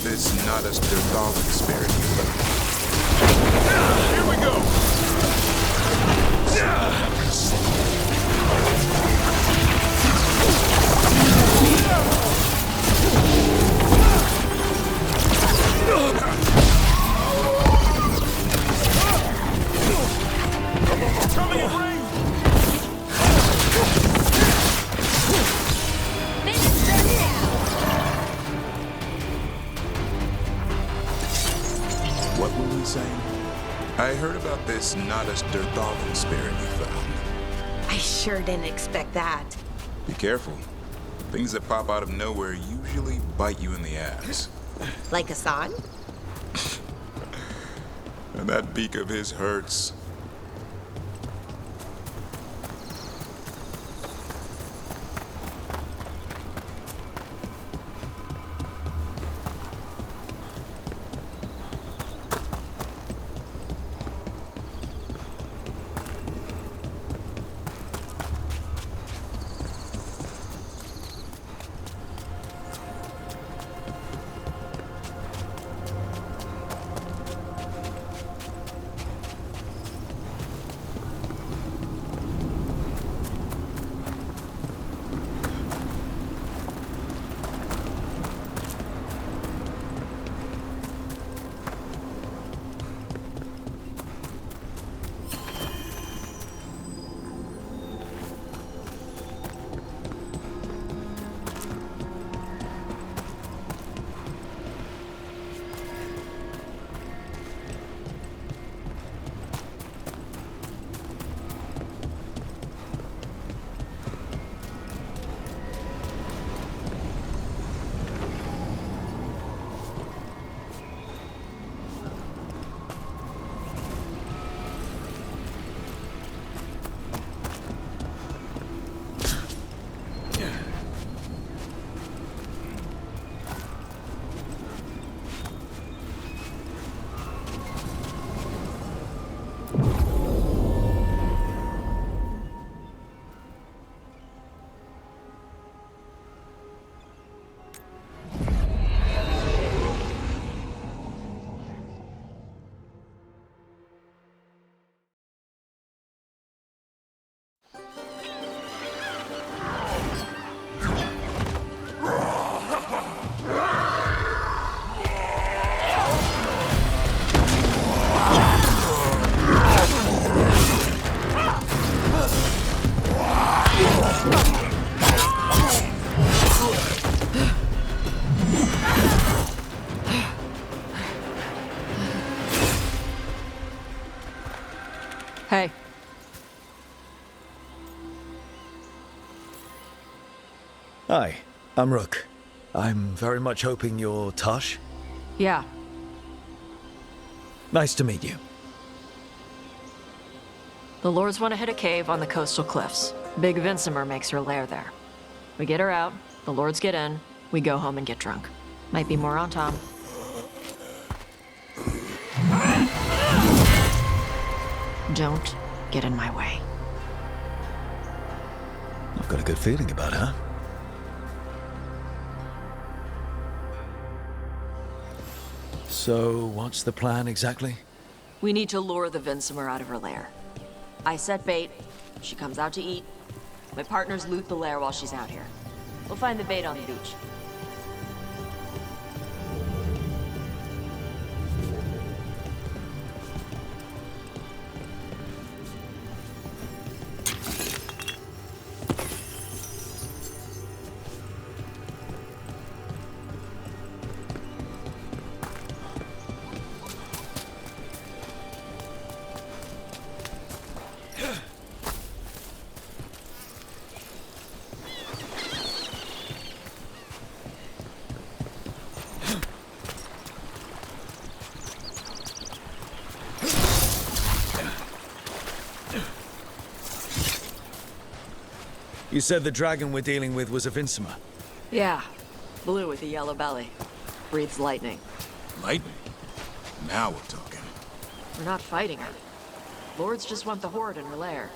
This not as their thought spirit. Here we go! Coming in range! What were we saying? I heard about this not as their thought spirit you found. I sure didn't expect that. Be careful. Things that pop out of nowhere usually bite you in the ass. Like Hassan? And that beak of his hurts. Hi, I'm Rook. I'm very much hoping you're Tosh. Yeah, Nice to meet you. the Lords want to hit a cave on the coastal cliffs. Big Vincimer makes her lair there. We get her out, the Lords get in, we go home and get drunk. Might be more on Tom. Don't get in my way. I've got a good feeling about her. So, what's the plan exactly? We need to lure the Vincimer out of her lair. I set bait, she comes out to eat. My partners loot the lair while she's out here. We'll find the bait on the beach. You said the dragon we're dealing with was a Vincimer. Yeah, blue with a yellow belly. Breathes lightning. Lightning? Now we're talking. We're not fighting her. Lords just want the Horde in her lair.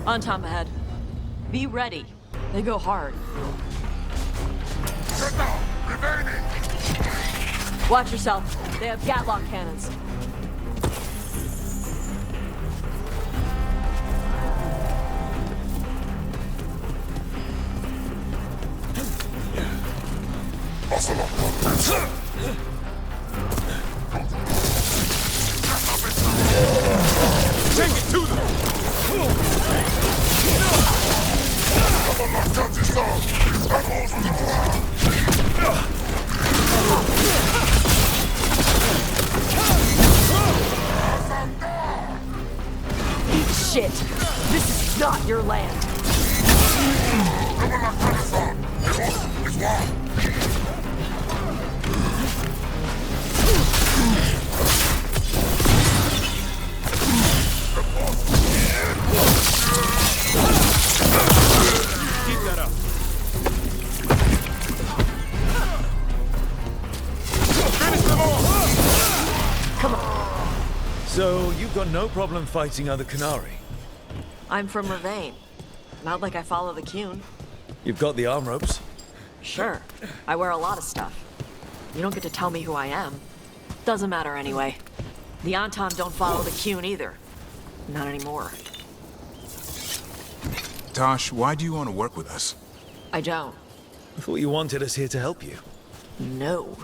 On Tom ahead. Be ready. They go hard. Watch yourself. They have Gatlock cannons. Take it to them! Eat shit! This is not your land! Keep that up. Finish them off! Come on. So, you've got no problem fighting other Canary? I'm from Ravane. Not like I follow the Cune. You've got the arm ropes? Sure. I wear a lot of stuff. You don't get to tell me who I am. Doesn't matter anyway. The Anton don't follow the Cune either. Not anymore. Tosh, why do you want to work with us? I don't. I thought you wanted us here to help you. No.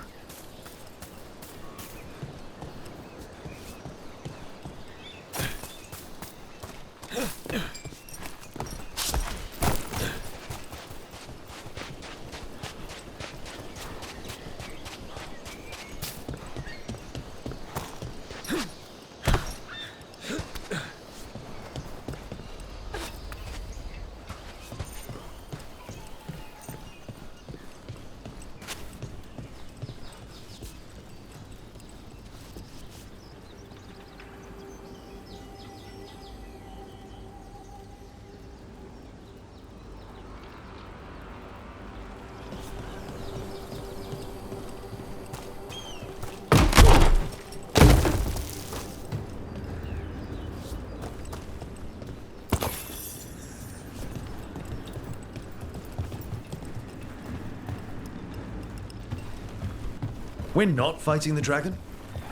We're not fighting the dragon?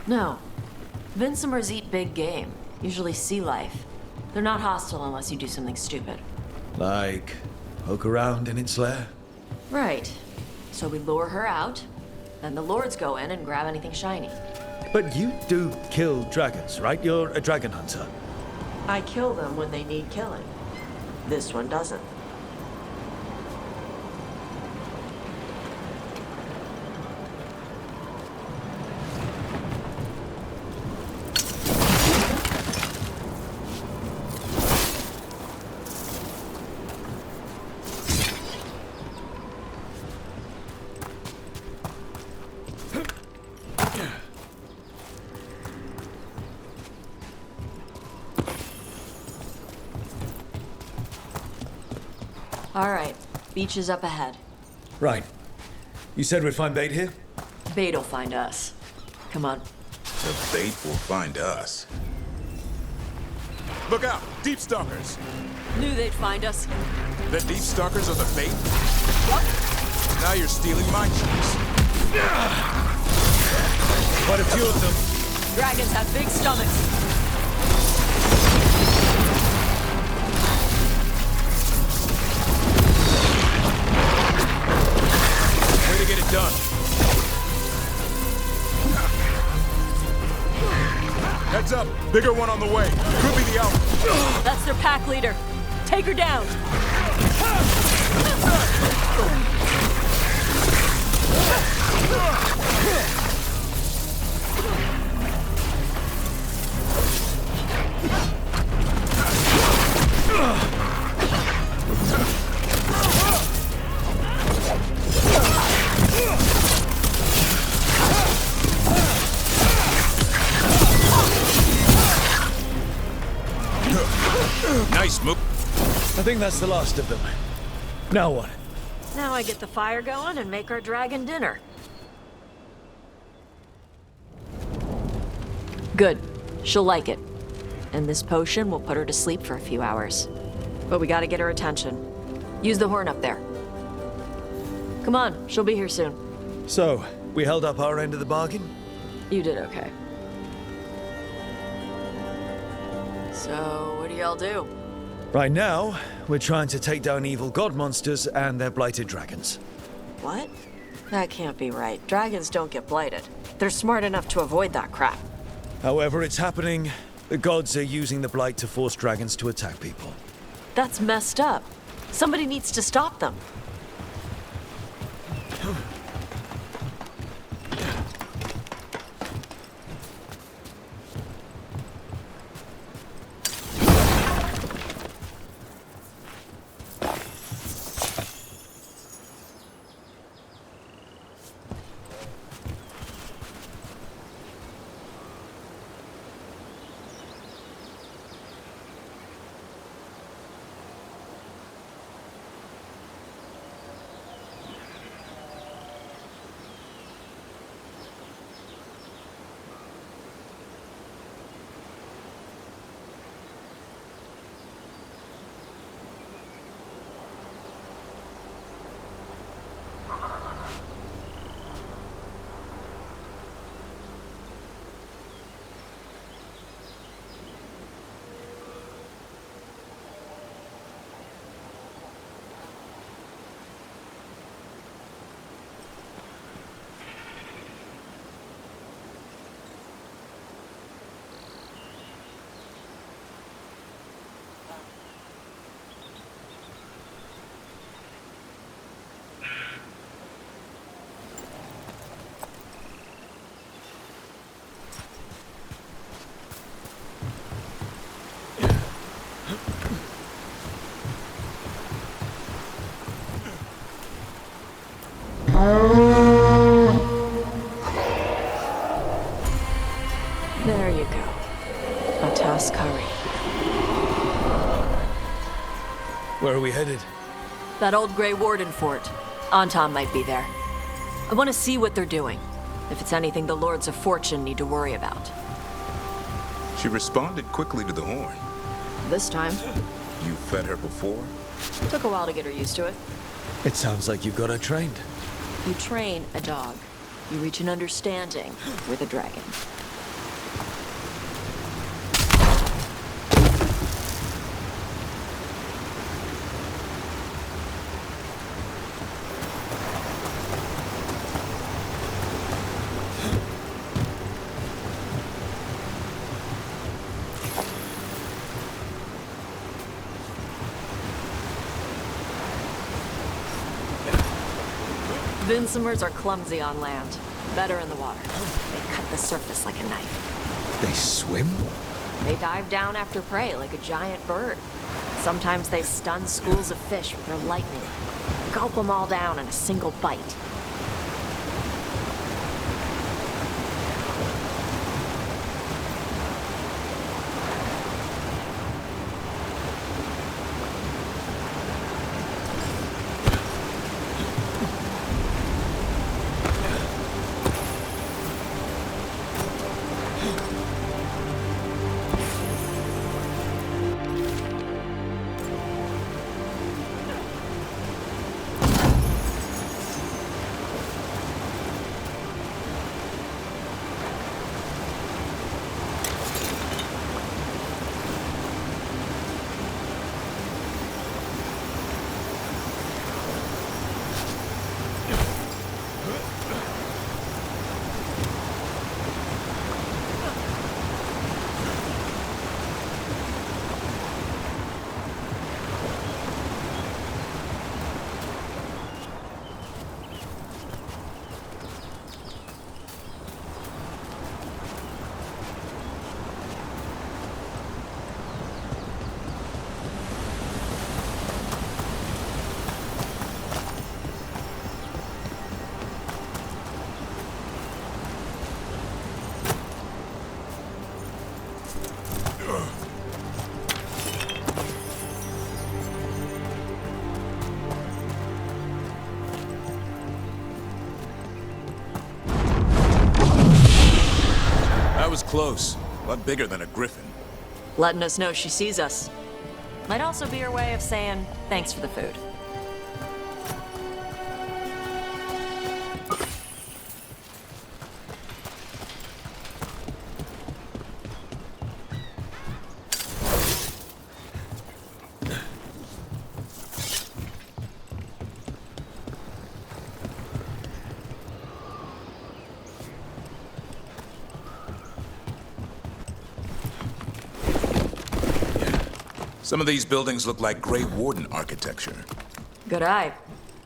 No. Vincimers eat big game, usually sea life. They're not hostile unless you do something stupid. Like, poke around in its lair? Right. So we lure her out, then the lords go in and grab anything shiny. But you do kill dragons, right? You're a dragon hunter. I kill them when they need killing. This one doesn't. All right, beach is up ahead. Right. You said we'd find bait here? Bait'll find us. Come on. The bait will find us. Look out! Deep stalkers! Knew they'd find us. The deep stalkers are the bait? Yup. Now you're stealing my chicks. Quite a few of them. Dragons have big stomachs. Way to get it done. Heads up! Bigger one on the way. Could be the Alpha. That's their pack leader. Take her down. Nice move. I think that's the last of them. Now what? Now I get the fire going and make our dragon dinner. Good. She'll like it. And this potion will put her to sleep for a few hours. But we gotta get her attention. Use the horn up there. Come on, she'll be here soon. So, we held up our end of the bargain? You did okay. So, what do y'all do? Right now, we're trying to take down evil god monsters and their blighted dragons. What? That can't be right. Dragons don't get blighted. They're smart enough to avoid that crap. However it's happening, the gods are using the blight to force dragons to attack people. That's messed up. Somebody needs to stop them. There you go. A task curry. Where are we headed? That old Grey Warden fort. Anton might be there. I want to see what they're doing. If it's anything the Lords of Fortune need to worry about. She responded quickly to the horn. This time, You fed her before? took a while to get her used to it. It sounds like you've got her trained. You train a dog. You reach an understanding with a dragon. Vinsomers are clumsy on land, better in the water. They cut the surface like a knife. They swim? They dive down after prey like a giant bird. Sometimes they stun schools of fish with their lightning. Gulp them all down in a single bite. That was close. A lot bigger than a griffin. Letting us know she sees us. Might also be her way of saying thanks for the food. Some of these buildings look like Grey Warden architecture. Good eye.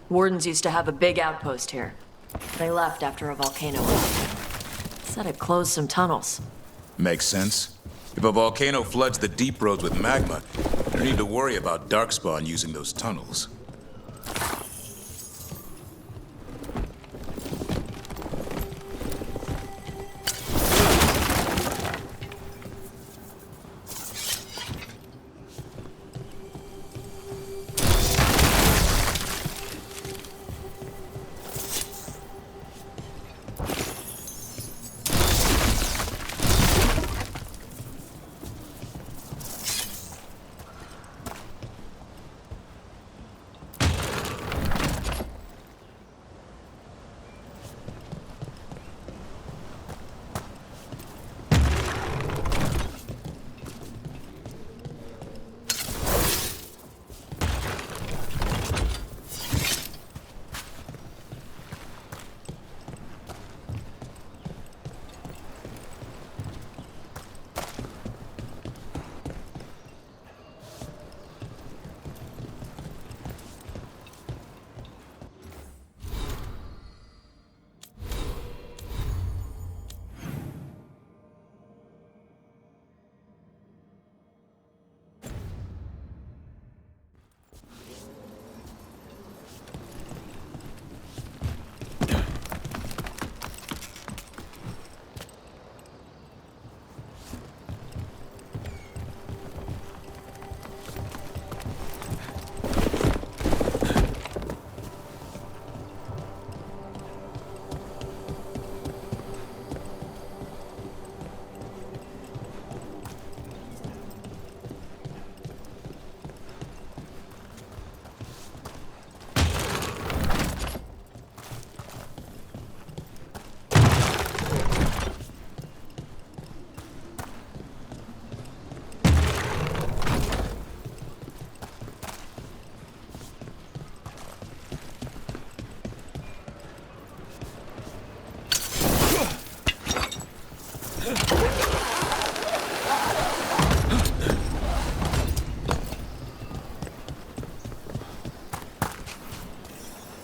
Wardens used to have a big outpost here. They left after a volcano erupted. Said it closed some tunnels. Makes sense. If a volcano floods the deep roads with magma, you don't need to worry about Darkspawn using those tunnels.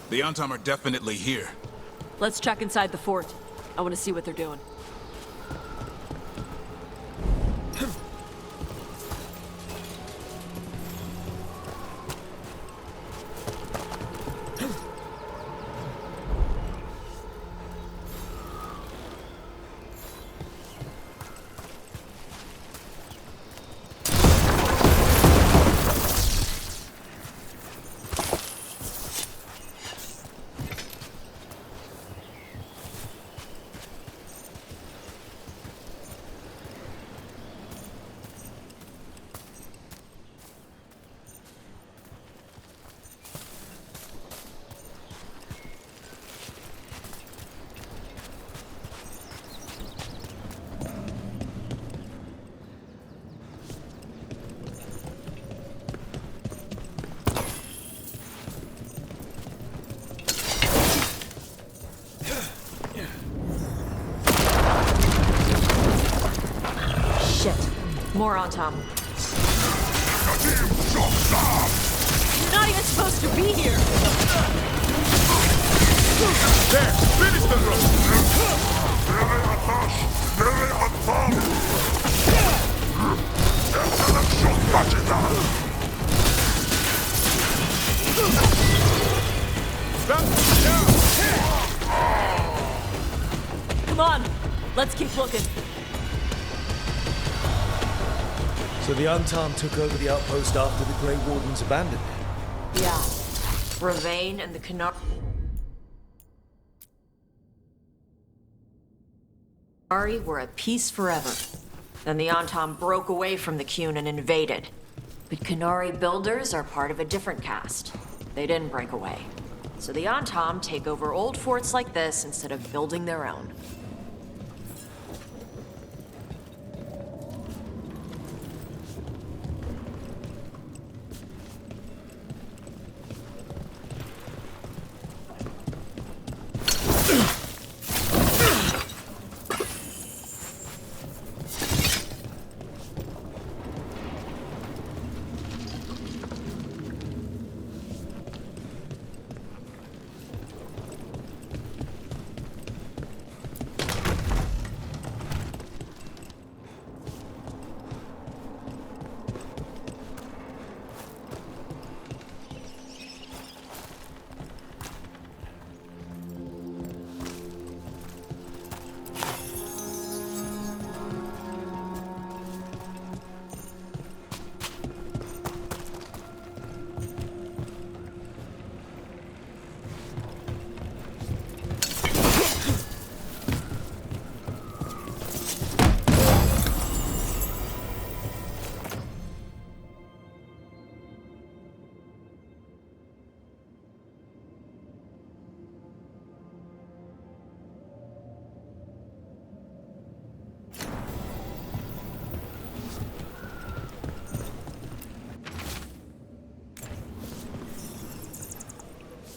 The Antom are definitely here. Let's check inside the fort. I want to see what they're doing. More on Tom. You're not even supposed to be here! There! Finish the room! Come on! Let's keep looking. So the Antom took over the outpost after the Grey Wardens abandoned it? Yeah. Ravane and the Qunari were at peace forever. Then the Antom broke away from the Qun and invaded. But Qunari builders are part of a different caste. They didn't break away. So the Antom take over old forts like this instead of building their own.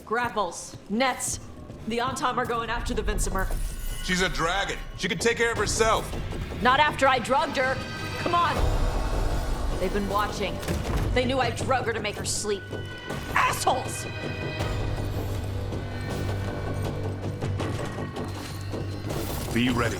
Grapples, nets. The Antom are going after the Vincimer. She's a dragon. She can take care of herself. Not after I drugged her. Come on. They've been watching. They knew I drug her to make her sleep. Assholes! Be ready.